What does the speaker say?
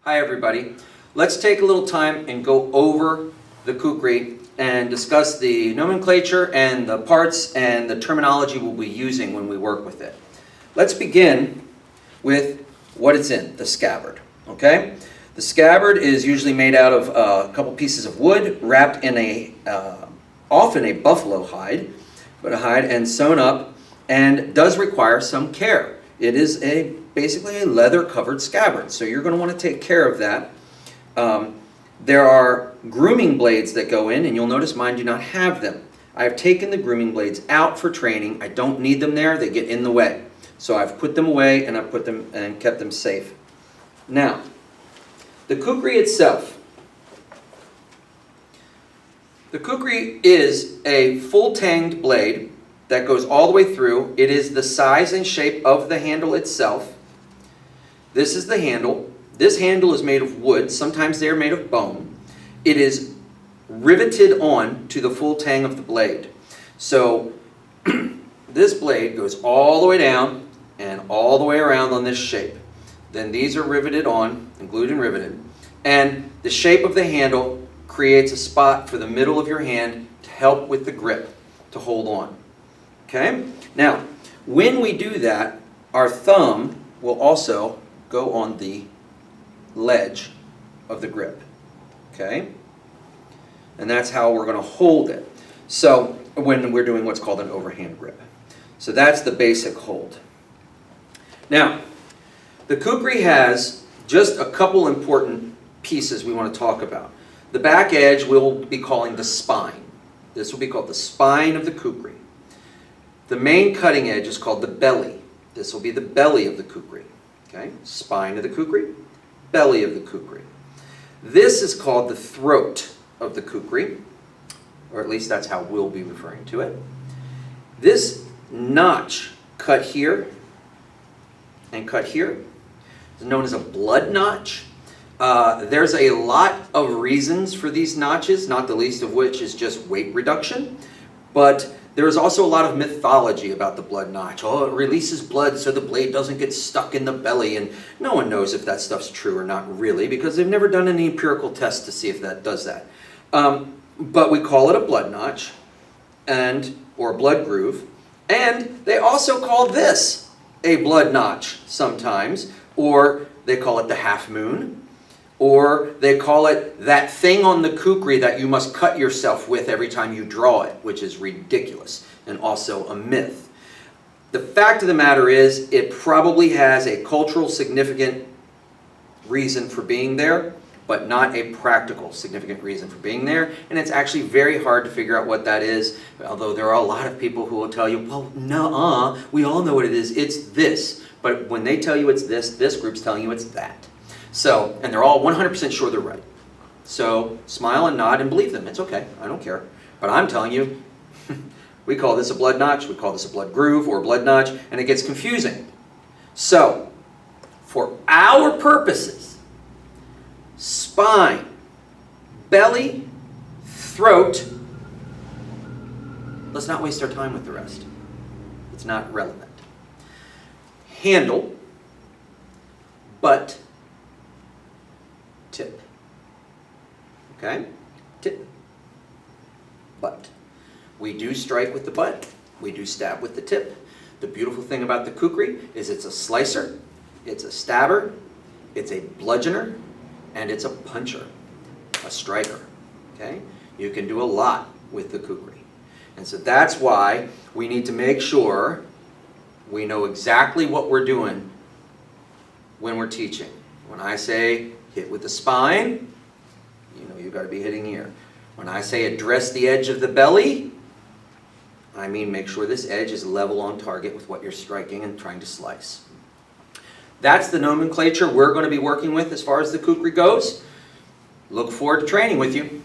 Hi everybody. Let's take a little time and go over the kukri and discuss the nomenclature and the parts and the terminology we'll be using when we work with it. Let's begin with what it's in, the scabbard. Okay? The scabbard is usually made out of a couple pieces of wood wrapped in often a buffalo hide, and sewn up, and does require some care. It is basically a leather-covered scabbard, so you're going to want to take care of that. There are grooming blades that go in, and you'll notice mine do not have them. I've taken the grooming blades out for training. I don't need them there. They get in the way. So I've put them away, and I've put them and kept them safe. Now, the kukri itself. The kukri is a full-tanged blade that goes all the way through. It is the size and shape of the handle itself. This is the handle. This handle is made of wood. Sometimes they are made of bone. It is riveted on to the full tang of the blade. So this blade goes all the way down and all the way around on this shape. Then these are riveted on and glued and riveted. And the shape of the handle creates a spot for the middle of your hand to help with the grip, to hold on. Okay? Now, when we do that, our thumb will also go on the ledge of the grip. Okay? And that's how we're going to hold it. So, when we're doing what's called an overhand grip. So that's the basic hold. Now, the kukri has just a couple important pieces we want to talk about. The back edge we'll be calling the spine. This will be called the spine of the kukri. The main cutting edge is called the belly. This will be the belly of the kukri. Okay? Spine of the kukri, belly of the kukri. This is called the throat of the kukri, or at least that's how we'll be referring to it. This notch cut here and cut here is known as a blood notch. There's a lot of reasons for these notches, not the least of which is just weight reduction. But there is also a lot of mythology about the blood notch. Oh, it releases blood so the blade doesn't get stuck in the belly. And no one knows if that stuff's true or not really, because they've never done any empirical tests to see if that does that. But we call it a blood notch, or a blood groove. And they also call this a blood notch sometimes, or they call it the half moon. Or they call it that thing on the kukri that you must cut yourself with every time you draw it, which is ridiculous and also a myth. The fact of the matter is, it probably has a cultural significant reason for being there, but not a practical significant reason for being there. And it's actually very hard to figure out what that is, although there are a lot of people who will tell you, well, nuh-uh, we all know what it is, it's this. But when they tell you it's this group's telling you it's that. So, and they're all 100% sure they're right. So, smile and nod and believe them. It's okay. I don't care. But I'm telling you, we call this a blood notch, we call this a blood groove or a blood notch, and it gets confusing. So, for our purposes, spine, belly, throat, let's not waste our time with the rest. It's not relevant. Handle, butt, tip. Okay? Tip. Butt. We do strike with the butt. We do stab with the tip. The beautiful thing about the kukri is it's a slicer, it's a stabber, it's a bludgeoner, and it's a puncher, a striker. Okay? You can do a lot with the kukri. And so that's why we need to make sure we know exactly what we're doing when we're teaching. When I say hit with the spine, you know you've got to be hitting here. When I say address the edge of the belly, I mean make sure this edge is level on target with what you're striking and trying to slice. That's the nomenclature we're going to be working with as far as the kukri goes. Look forward to training with you.